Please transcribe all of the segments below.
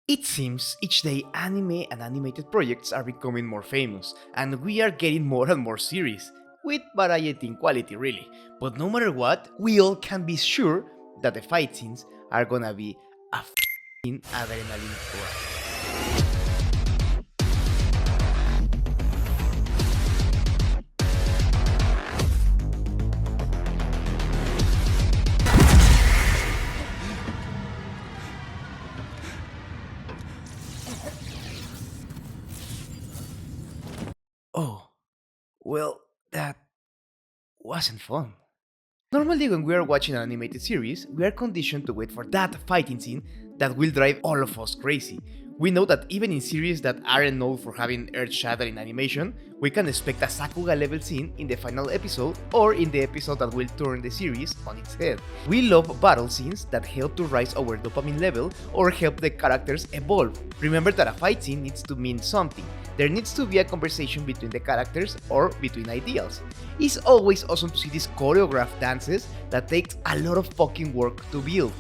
It seems each day anime and animated projects are becoming more famous, and we are getting more and more series, with variety in quality really. But no matter what, we all can be sure that the fight scenes are gonna be a f***ing adrenaline rush. Oh, well, that wasn't fun. Normally, when we are watching an animated series, we are conditioned to wait for that fighting scene that will drive all of us crazy. We know that even in series that aren't known for having earth-shattering animation, we can expect a Sakuga level scene in the final episode or in the episode that will turn the series on its head. We love battle scenes that help to raise our dopamine level or help the characters evolve. Remember that a fight scene needs to mean something. There needs to be a conversation between the characters or between ideals. It's always awesome to see these choreographed dances that takes a lot of fucking work to build.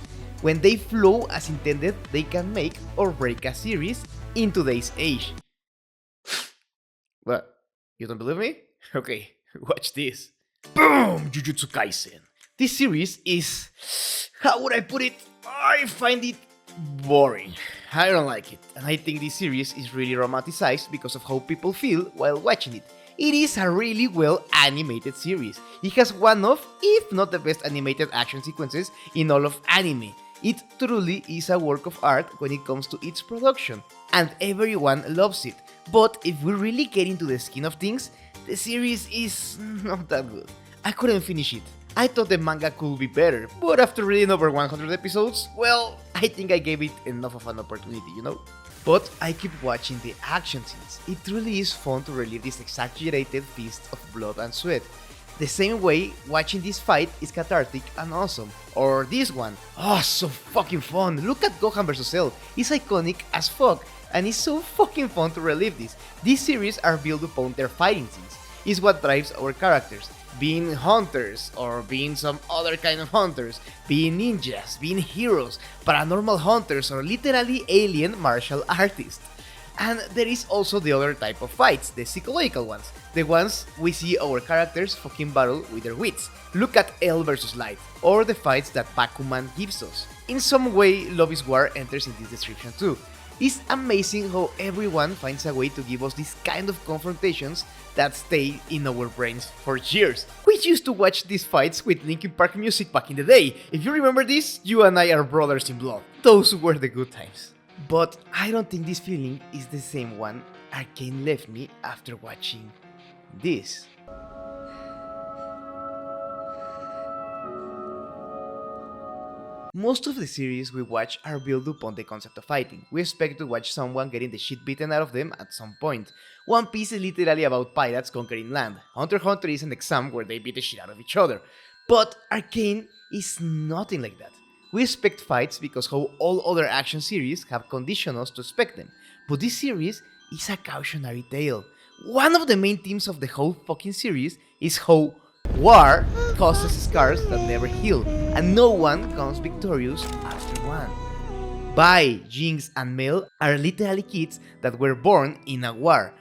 When they flow as intended, they can make or break a series in today's age. What? You don't believe me? Okay, watch this. Boom! Jujutsu Kaisen. This series is... how would I put it? I find it boring. I don't like it. And I think this series is really romanticized because of how people feel while watching it. It is a really well animated series. It has one of, if not the best animated action sequences in all of anime. It truly is a work of art when it comes to its production, and everyone loves it. But if we really get into the skin of things, the series is not that good. I couldn't finish it. I thought the manga could be better, but after reading over 100 episodes, well, I think I gave it enough of an opportunity, you know? But I keep watching the action scenes. It really is fun to relive this exaggerated feast of blood and sweat. The same way, watching this fight is cathartic and awesome. Or this one. Oh, so fucking fun. Look at Gohan vs Cell. It's iconic as fuck. And it's so fucking fun to relive this. These series are built upon their fighting scenes. It's what drives our characters. Being hunters, or being some other kind of hunters, being ninjas, being heroes, paranormal hunters, or literally alien martial artists. And there is also the other type of fights, the psychological ones, the ones we see our characters fucking battle with their wits. Look at L vs Light, or the fights that Bakuman gives us. In some way, Love is War enters in this description too. It's amazing how everyone finds a way to give us these kind of confrontations that stay in our brains for years. We used to watch these fights with Linkin Park music back in the day. If you remember this, you and I are brothers in blood. Those were the good times. But I don't think this feeling is the same one Arcane left me after watching this. Most of the series we watch are built upon the concept of fighting. We expect to watch someone getting the shit beaten out of them at some point. One Piece is literally about pirates conquering land. Hunter x Hunter is an exam where they beat the shit out of each other. But Arcane is nothing like that. We expect fights because how all other action series have conditioned us to expect them. But this series is a cautionary tale. One of the main themes of the whole fucking series is how war causes scars that never heal, and no one comes victorious after one. Bai, Jinx, and Mel are literally kids that were born in a war,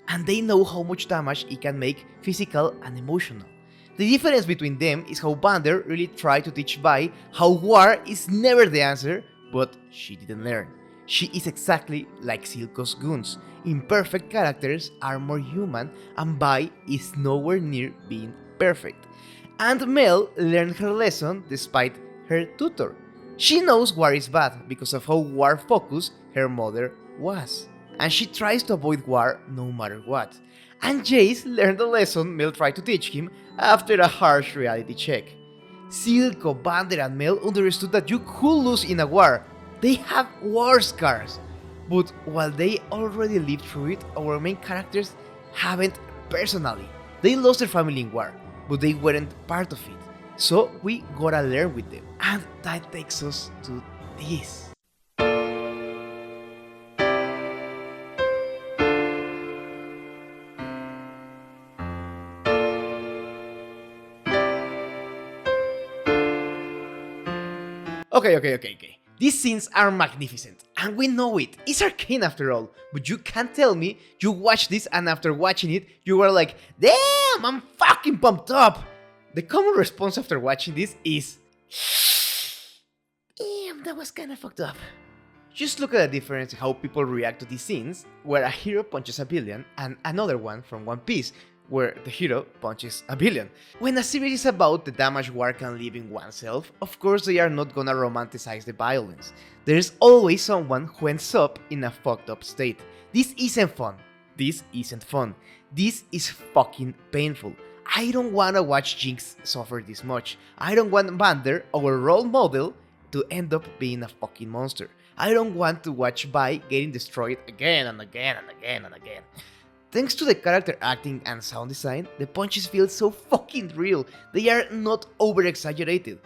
and they know how much damage it can make physical and emotional. The difference between them is how Bander really tried to teach Bai how war is never the answer, but she didn't learn. She is exactly like Silco's goons. Imperfect characters are more human, and Bai is nowhere near being perfect. And Mel learned her lesson despite her tutor. She knows war is bad because of how war-focused her mother was, and she tries to avoid war no matter what. And Jace learned the lesson Mel tried to teach him after a harsh reality check. Silco, Bander, and Mel understood that you could lose in a war. They have war scars. But while they already lived through it, our main characters haven't personally. They lost their family in war, but they weren't part of it. So we gotta learn with them. And that takes us to this. Okay. These scenes are magnificent. And we know it, it's Arcane after all, but you can't tell me you watched this and after watching it, you were like, damn, I'm fucking pumped up! The common response after watching this is, damn, that was kinda fucked up. Just look at the difference in how people react to these scenes, where a hero punches a villain, and another one from One Piece, where the hero punches a villain. When a series is about the damage war can leave in oneself, of course they are not gonna romanticize the violence. There's always someone who ends up in a fucked up state. This isn't fun. This isn't fun. This is fucking painful. I don't wanna watch Jinx suffer this much. I don't want Vander, our role model, to end up being a fucking monster. I don't want to watch Vi getting destroyed again and again and again and again. Thanks to the character acting and sound design, the punches feel so fucking real. They are not over-exaggerated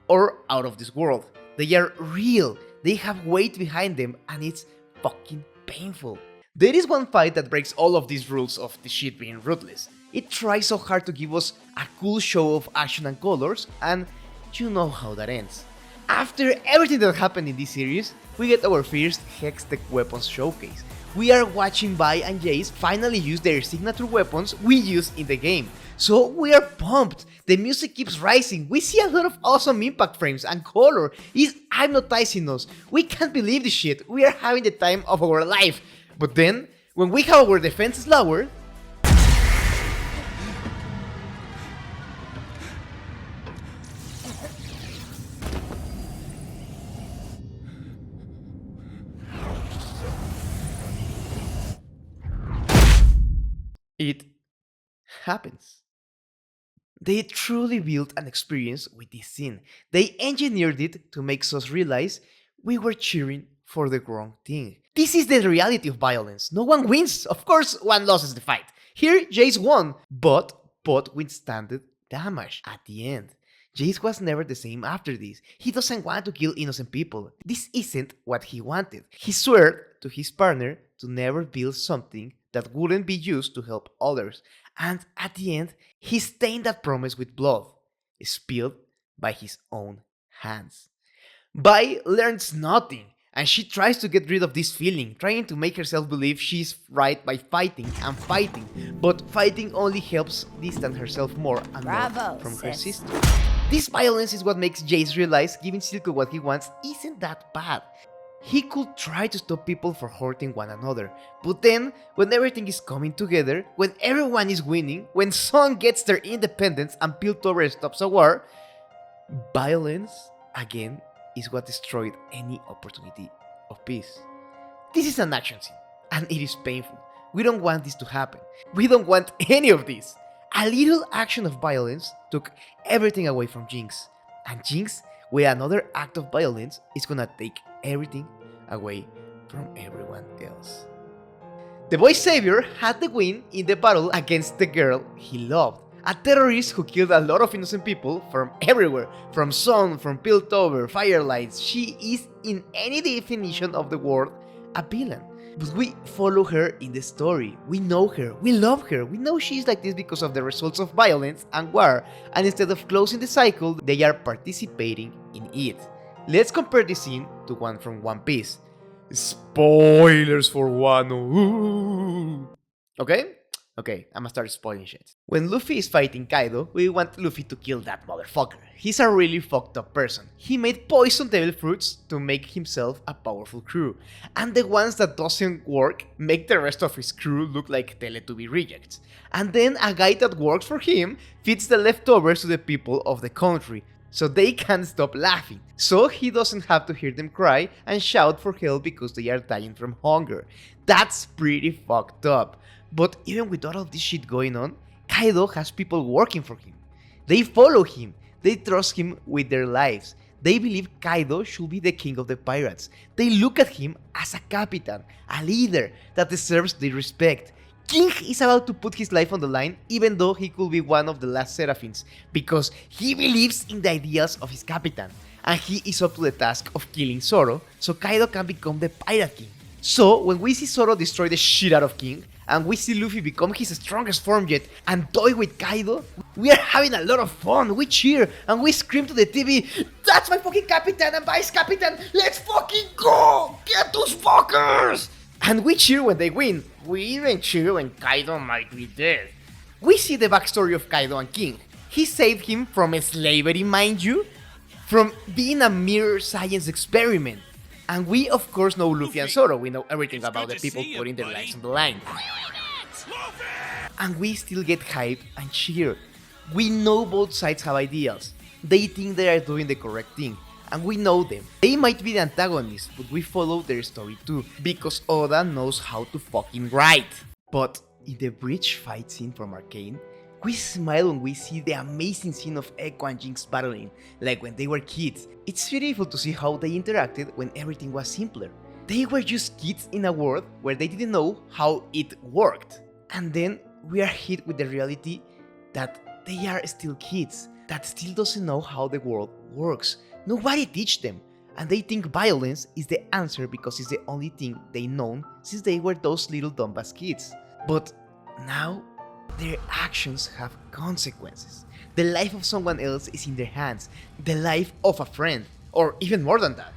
or out of this world. They are real. They have weight behind them and it's fucking painful. There is one fight that breaks all of these rules of the shit being ruthless. It tries so hard to give us a cool show of action and colors, and you know how that ends. After everything that happened in this series, we get our first Hextech weapons showcase. We are watching Vi and Jace finally use their signature weapons we use in the game. So we are pumped, the music keeps rising, we see a lot of awesome impact frames and color, it's hypnotizing us, we can't believe this shit, we are having the time of our life. But then, when we have our defenses lowered, it happens. They truly built an experience with this scene. They engineered it to make us realize we were cheering for the wrong thing. This is the reality of violence. No one wins. Of course, one loses the fight. Here, Jace won, but withstanded damage at the end. Jace was never the same after this. He doesn't want to kill innocent people. This isn't what he wanted. He swore to his partner to never build something that wouldn't be used to help others. And at the end, he stained that promise with blood, spilled by his own hands. Vi learns nothing, and she tries to get rid of this feeling, trying to make herself believe she's right by fighting and fighting, but fighting only helps distance herself more and more from her sister. This violence is what makes Jace realize giving Silco what he wants isn't that bad. He could try to stop people from hurting one another, but then, when everything is coming together, when everyone is winning, when Sun gets their independence and Piltover stops a war, violence, again, is what destroyed any opportunity of peace. This is an action scene, and it is painful. We don't want this to happen. We don't want any of this. A little action of violence took everything away from Jinx, and Jinx, with another act of violence, is gonna take everything away from everyone else. The boy savior had the win in the battle against the girl he loved, a terrorist who killed a lot of innocent people from everywhere, from Sun, from Piltover, Firelights. She is, in any definition of the word, a villain. But we follow her in the story, we know her, we love her, we know she's like this because of the results of violence and war, and instead of closing the cycle, they are participating in it. Let's compare this scene to one from One Piece. Spoilers for Wano. Okay? Okay, I'ma start spoiling shit. When Luffy is fighting Kaido, we want Luffy to kill that motherfucker. He's a really fucked up person. He made poison devil fruits to make himself a powerful crew. And the ones that doesn't work make the rest of his crew look like Teletubby rejects. And then a guy that works for him feeds the leftovers to the people of the country, so they can't stop laughing, so he doesn't have to hear them cry and shout for help because they are dying from hunger. That's pretty fucked up. But even with all of this shit going on, Kaido has people working for him. They follow him, they trust him with their lives. They believe Kaido should be the king of the pirates. They look at him as a captain, a leader that deserves their respect. King is about to put his life on the line even though he could be one of the last Seraphins, because he believes in the ideals of his captain, and he is up to the task of killing Zoro so Kaido can become the pirate king. So when we see Zoro destroy the shit out of King, and we see Luffy become his strongest form yet and toy with Kaido, We are having a lot of fun, we cheer, and we scream to the TV, "That's my fucking Capitan and Vice Capitan, let's fucking go! Get those fuckers!" And we cheer when they win. We even cheer when Kaido might be dead. We see the backstory of Kaido and King. He saved him from slavery, mind you, from being a mere science experiment. And we of course know Luffy and Zoro, we know everything about the people putting their lives on the line. And we still get hyped and cheer. We know both sides have ideals. They think they are doing the correct thing, and we know them. They might be the antagonists, but we follow their story too, because Oda knows how to fucking write. But in the bridge fight scene from Arcane, we smile when we see the amazing scene of Echo and Jinx battling, like when they were kids. It's beautiful to see how they interacted when everything was simpler. They were just kids in a world where they didn't know how it worked. And then we are hit with the reality that they are still kids, that still doesn't know how the world works. Nobody teach them, and they think violence is the answer because it's the only thing they know since they were those little dumbass kids. But now, their actions have consequences. The life of someone else is in their hands, the life of a friend, or even more than that.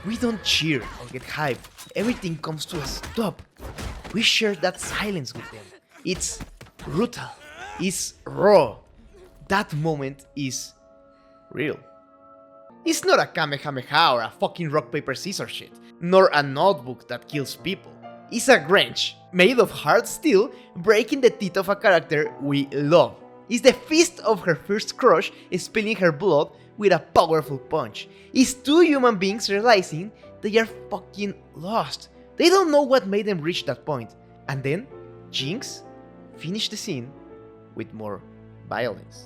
We don't cheer or get hyped, everything comes to a stop. We share that silence with them. It's brutal, it's raw. That moment is real. It's not a Kamehameha or a fucking rock paper scissors shit, nor a notebook that kills people. It's a wrench, made of hard steel, breaking the teeth of a character we love. It's the fist of her first crush spilling her blood with a powerful punch. It's two human beings realizing they are fucking lost. They don't know what made them reach that point. And then, Jinx finished the scene with more violence.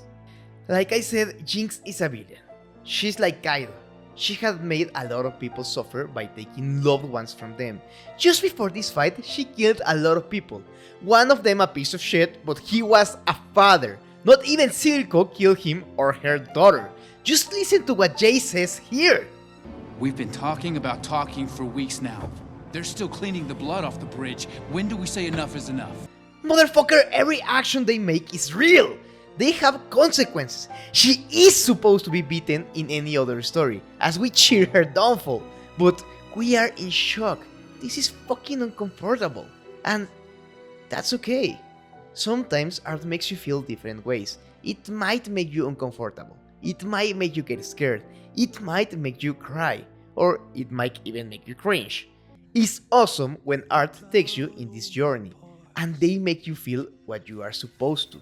Like I said, Jinx is a villain. She's like Kaido. She had made a lot of people suffer by taking loved ones from them. Just before this fight, she killed a lot of people. One of them a piece of shit, but he was a father. Not even Silco killed him or her daughter. Just listen to what Jay says here. We've been talking about talking for weeks now. They're still cleaning the blood off the bridge. When do we say enough is enough? Motherfucker, every action they make is real. They have consequences. She is supposed to be beaten in any other story, as we cheer her downfall. But we are in shock. This is fucking uncomfortable. And that's okay. Sometimes art makes you feel different ways. It might make you uncomfortable. It might make you get scared. It might make you cry. Or it might even make you cringe. It's awesome when art takes you in this journey, and they make you feel what you are supposed to.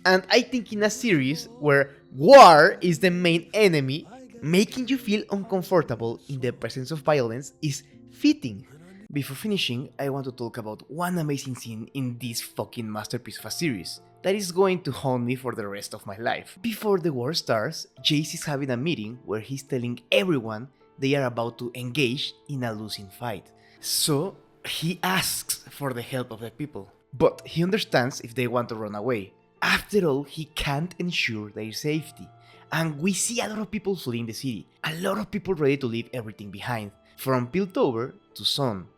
And I think in a series where war is the main enemy, making you feel uncomfortable in the presence of violence is fitting. Before finishing, I want to talk about one amazing scene in this fucking masterpiece of a series that is going to haunt me for the rest of my life. Before the war starts, Jace is having a meeting where he's telling everyone they are about to engage in a losing fight. So he asks for the help of the people, but he understands if they want to run away. After all, he can't ensure their safety. And we see a lot of people fleeing the city, a lot of people ready to leave everything behind, from Piltover to Sun.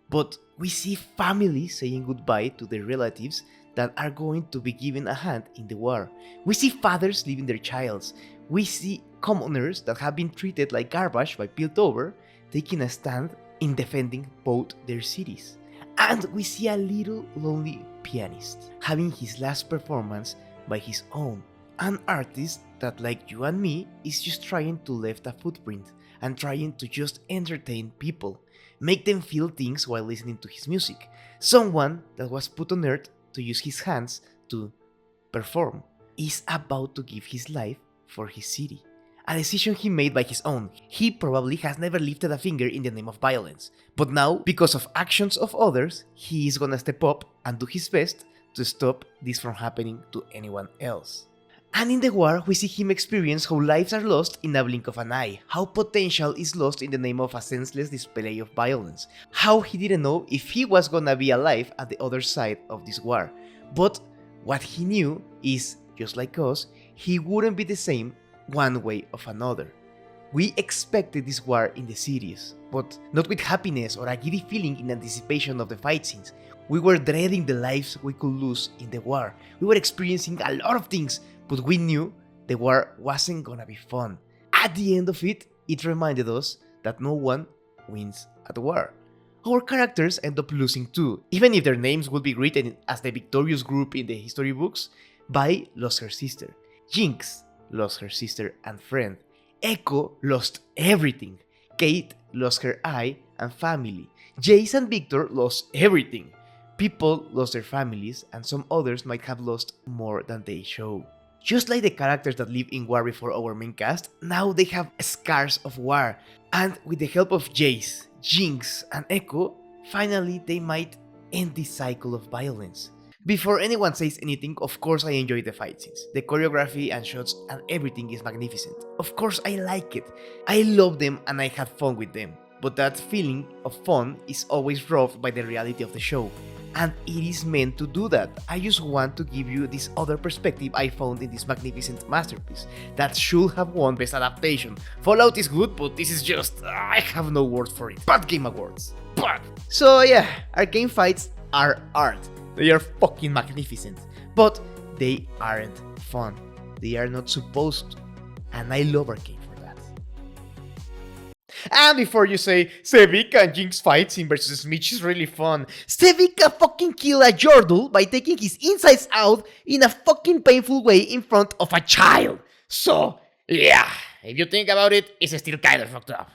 But we see families saying goodbye to their relatives that are going to be given a hand in the war. We see fathers leaving their childs. We see commoners that have been treated like garbage by Piltover taking a stand in defending both their cities. And we see a little lonely pianist having his last performance by his own. An artist that, like you and me, is just trying to leave a footprint and trying to just entertain people, make them feel things while listening to his music. Someone that was put on earth to use his hands to perform is about to give his life for his city. A decision he made by his own. He probably has never lifted a finger in the name of violence. But now, because of actions of others, he is gonna step up and do his best to stop this from happening to anyone else. And in the war, we see him experience how lives are lost in a blink of an eye, how potential is lost in the name of a senseless display of violence, how he didn't know if he was gonna be alive at the other side of this war. But what he knew is, just like us, he wouldn't be the same one way or another. We expected this war in the series, but not with happiness or a giddy feeling in anticipation of the fight scenes. We were dreading the lives we could lose in the war. We were experiencing a lot of things, but we knew the war wasn't gonna be fun. At the end of it, it reminded us that no one wins at war. Our characters end up losing too, even if their names would be written as the victorious group in the history books. Vi lost her sister, Jinx lost her sister and friend, Echo lost everything, Kate lost her eye and family, Jace and Victor lost everything. People lost their families, and some others might have lost more than they show. Just like the characters that live in war before our main cast, now they have scars of war, and with the help of Jace, Jinx, and Echo, finally they might end this cycle of violence. Before anyone says anything, of course I enjoy the fight scenes. The choreography and shots and everything is magnificent. Of course I like it. I love them and I had fun with them. But that feeling of fun is always robbed by the reality of the show. And it is meant to do that. I just want to give you this other perspective I found in this magnificent masterpiece that should have won Best Adaptation. Fallout is good, but this is just... I have no words for it. Bad Game Awards. Bad! So yeah, Arcane fights are art. They are fucking magnificent. But they aren't fun. They are not supposed to. And I love Arcane for that. And before you say, Sevika and Jinx fights in versus Mitch is really fun. Sevika fucking killed a Yordle by taking his insides out in a fucking painful way in front of a child. So, yeah, if you think about it, it's still kind of fucked up.